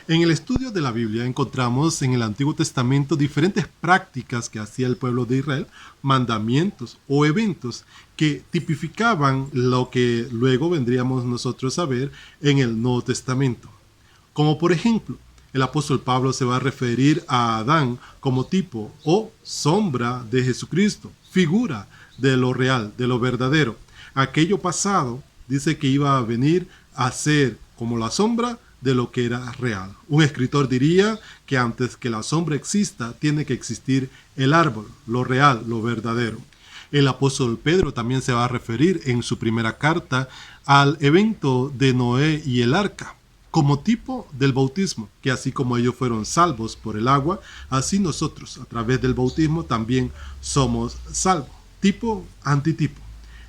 En el estudio de la Biblia encontramos en el Antiguo Testamento diferentes prácticas que hacía el pueblo de Israel, mandamientos o eventos que tipificaban lo que luego vendríamos nosotros a ver en el Nuevo Testamento. Como por ejemplo, el apóstol Pablo se va a referir a Adán como tipo o sombra de Jesucristo, figura de lo real, de lo verdadero. Aquello pasado dice que iba a venir a ser como la sombra de lo que era real. Un escritor diría que antes que la sombra exista, tiene que existir el árbol, lo real, lo verdadero. El apóstol Pedro también se va a referir en su primera carta al evento de Noé y el arca, como tipo del bautismo, que así como ellos fueron salvos por el agua, así nosotros a través del bautismo también somos salvos, tipo antitipo.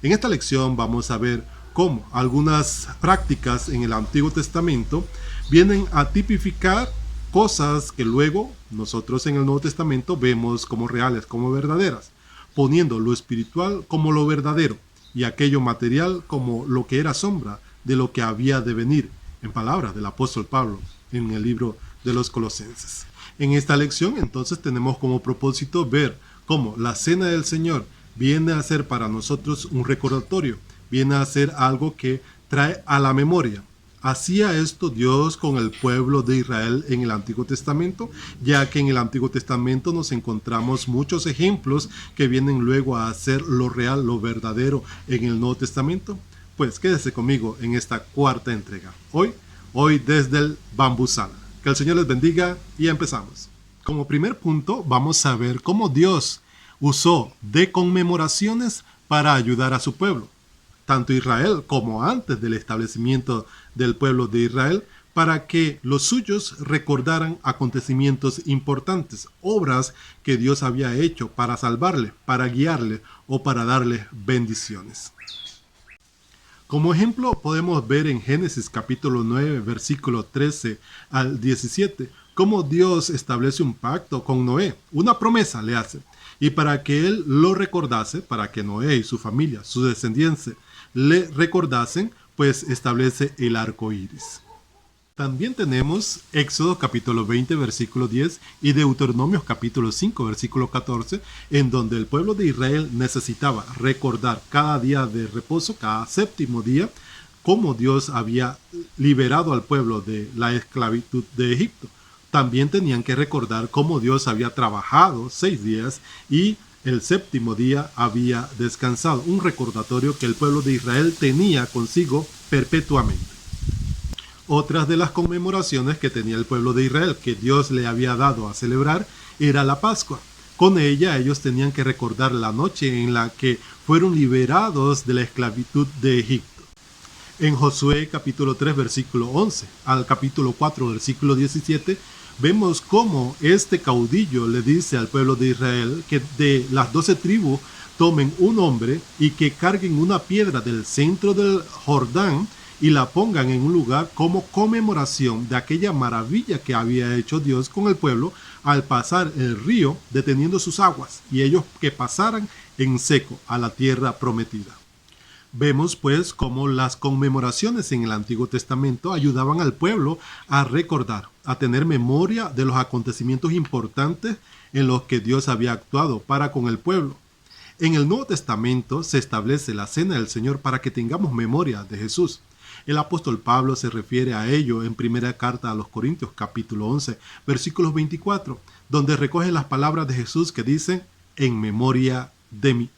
En esta lección vamos a ver cómo algunas prácticas en el Antiguo Testamento vienen a tipificar cosas que luego nosotros en el Nuevo Testamento vemos como reales, como verdaderas, poniendo lo espiritual como lo verdadero y aquello material como lo que era sombra de lo que había de venir, en palabras del apóstol Pablo en el libro de los Colosenses. En esta lección entonces tenemos como propósito ver cómo la cena del Señor viene a ser para nosotros un recordatorio, viene a ser algo que trae a la memoria. ¿Hacía esto Dios con el pueblo de Israel en el Antiguo Testamento? Ya que en el Antiguo Testamento nos encontramos muchos ejemplos que vienen luego a hacer lo real, lo verdadero en el Nuevo Testamento. Pues quédese conmigo en esta cuarta entrega. Hoy desde el bambusal. Que el Señor les bendiga y empezamos. Como primer punto vamos a ver cómo Dios usó de conmemoraciones para ayudar a su pueblo, tanto Israel como antes del establecimiento del pueblo de Israel, para que los suyos recordaran acontecimientos importantes, obras que Dios había hecho para salvarle, para guiarle o para darle bendiciones. Como ejemplo podemos ver en Génesis capítulo 9, versículo 13 al 17, cómo Dios establece un pacto con Noé, una promesa le hace, y para que él lo recordase, para que Noé y su familia, su descendencia, le recordasen, pues establece el arco iris. También tenemos Éxodo capítulo 20, versículo 10 y Deuteronomios capítulo 5, versículo 14, en donde el pueblo de Israel necesitaba recordar cada día de reposo, cada séptimo día, cómo Dios había liberado al pueblo de la esclavitud de Egipto. También tenían que recordar cómo Dios había trabajado 6 días y el séptimo día había descansado. Un recordatorio que el pueblo de Israel tenía consigo perpetuamente. Otras de las conmemoraciones que tenía el pueblo de Israel, que Dios le había dado a celebrar, era la Pascua. Con ella ellos tenían que recordar la noche en la que fueron liberados de la esclavitud de Egipto. En Josué capítulo 3 versículo 11 al capítulo 4 versículo 17, vemos cómo este caudillo le dice al pueblo de Israel que de las 12 tribus tomen un hombre y que carguen una piedra del centro del Jordán y la pongan en un lugar como conmemoración de aquella maravilla que había hecho Dios con el pueblo al pasar el río deteniendo sus aguas y ellos que pasaran en seco a la tierra prometida. Vemos pues cómo las conmemoraciones en el Antiguo Testamento ayudaban al pueblo a recordar, a tener memoria de los acontecimientos importantes en los que Dios había actuado para con el pueblo. En el Nuevo Testamento se establece la cena del Señor para que tengamos memoria de Jesús. El apóstol Pablo se refiere a ello en primera carta a los Corintios capítulo 11, versículos 24, donde recoge las palabras de Jesús que dicen, en memoria de mí.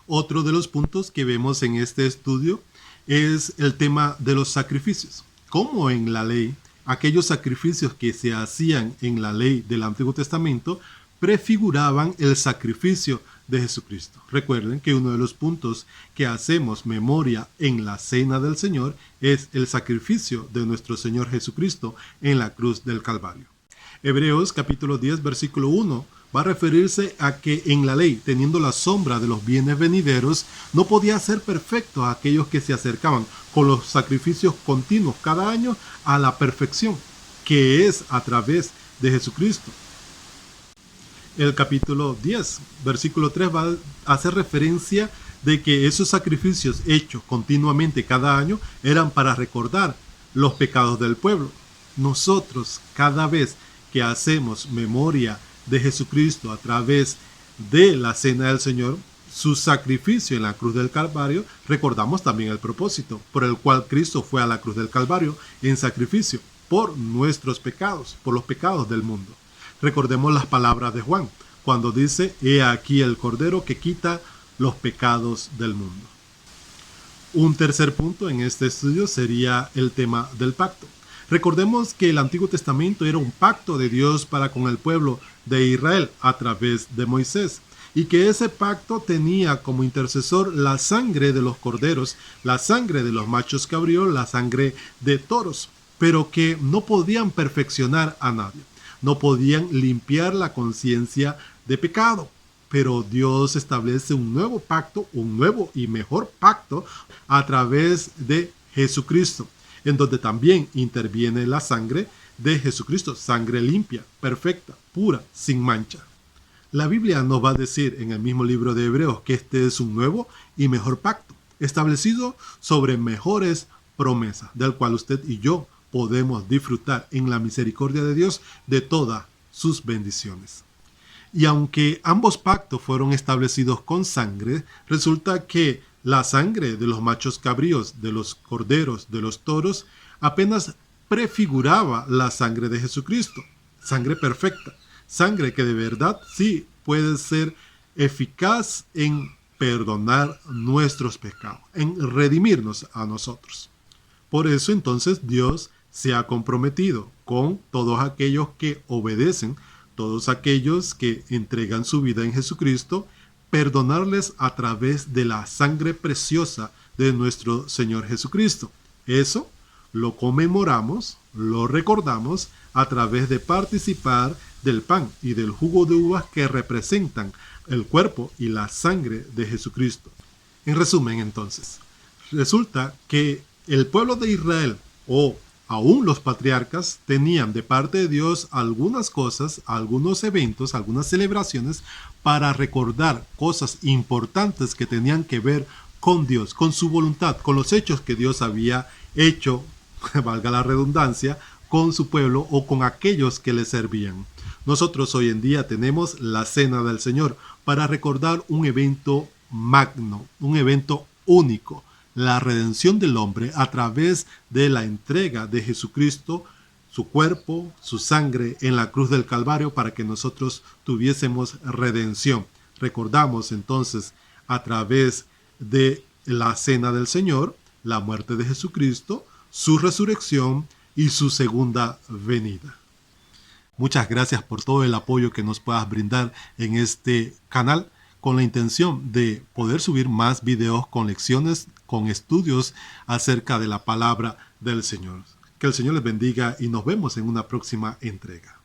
Otro de los puntos que vemos en este estudio es el tema de los sacrificios. Como en la ley, aquellos sacrificios que se hacían en la ley del Antiguo Testamento prefiguraban el sacrificio de Jesucristo. Recuerden que uno de los puntos que hacemos memoria en la cena del Señor es el sacrificio de nuestro Señor Jesucristo en la cruz del Calvario. Hebreos capítulo 10 versículo 1 va a referirse a que en la ley, teniendo la sombra de los bienes venideros, no podía ser perfecto a aquellos que se acercaban con los sacrificios continuos cada año a la perfección, que es a través de Jesucristo. El capítulo 10, versículo 3 va a hacer referencia de que esos sacrificios hechos continuamente cada año eran para recordar los pecados del pueblo. nosotros cada vez que hacemos memoria de Jesucristo a través de la cena del Señor, su sacrificio en la cruz del Calvario, recordamos también el propósito por el cual Cristo fue a la cruz del Calvario en sacrificio por nuestros pecados, por los pecados del mundo. Recordemos las palabras de Juan, cuando dice: he aquí el Cordero que quita los pecados del mundo. Un tercer punto en este estudio sería el tema del pacto. Recordemos que el Antiguo Testamento era un pacto de Dios para con el pueblo de Israel a través de Moisés, y que ese pacto tenía como intercesor la sangre de los corderos, la sangre de los machos cabríos, la sangre de toros, pero que no podían perfeccionar a nadie, no podían limpiar la conciencia de pecado. Pero Dios establece un nuevo pacto, un nuevo y mejor pacto a través de Jesucristo, en donde también interviene la sangre de Jesucristo, sangre limpia, perfecta, pura, sin mancha. La Biblia nos va a decir en el mismo libro de Hebreos que este es un nuevo y mejor pacto, establecido sobre mejores promesas, del cual usted y yo podemos disfrutar en la misericordia de Dios de todas sus bendiciones. Y aunque ambos pactos fueron establecidos con sangre, resulta que la sangre de los machos cabríos, de los corderos, de los toros, apenas prefiguraba la sangre de Jesucristo, sangre perfecta, sangre que de verdad sí puede ser eficaz en perdonar nuestros pecados, en redimirnos a nosotros. Por eso entonces Dios se ha comprometido con todos aquellos que obedecen, todos aquellos que entregan su vida en Jesucristo, perdonarles a través de la sangre preciosa de nuestro Señor Jesucristo. Eso lo conmemoramos, lo recordamos a través de participar del pan y del jugo de uvas que representan el cuerpo y la sangre de Jesucristo. En resumen, entonces, resulta que el pueblo de Israel, o aún los patriarcas, tenían de parte de Dios algunas cosas, algunos eventos, algunas celebraciones para recordar cosas importantes que tenían que ver con Dios, con su voluntad, con los hechos que Dios había hecho, valga la redundancia, con su pueblo o con aquellos que le servían. Nosotros hoy en día tenemos la Cena del Señor para recordar un evento magno, un evento único, la redención del hombre a través de la entrega de Jesucristo, su cuerpo, su sangre en la cruz del Calvario para que nosotros tuviésemos redención. Recordamos entonces a través de la Cena del Señor, la muerte de Jesucristo, su resurrección y su segunda venida. Muchas gracias por todo el apoyo que nos puedas brindar en este canal, con la intención de poder subir más videos con lecciones, con estudios acerca de la palabra del Señor. Que el Señor les bendiga y nos vemos en una próxima entrega.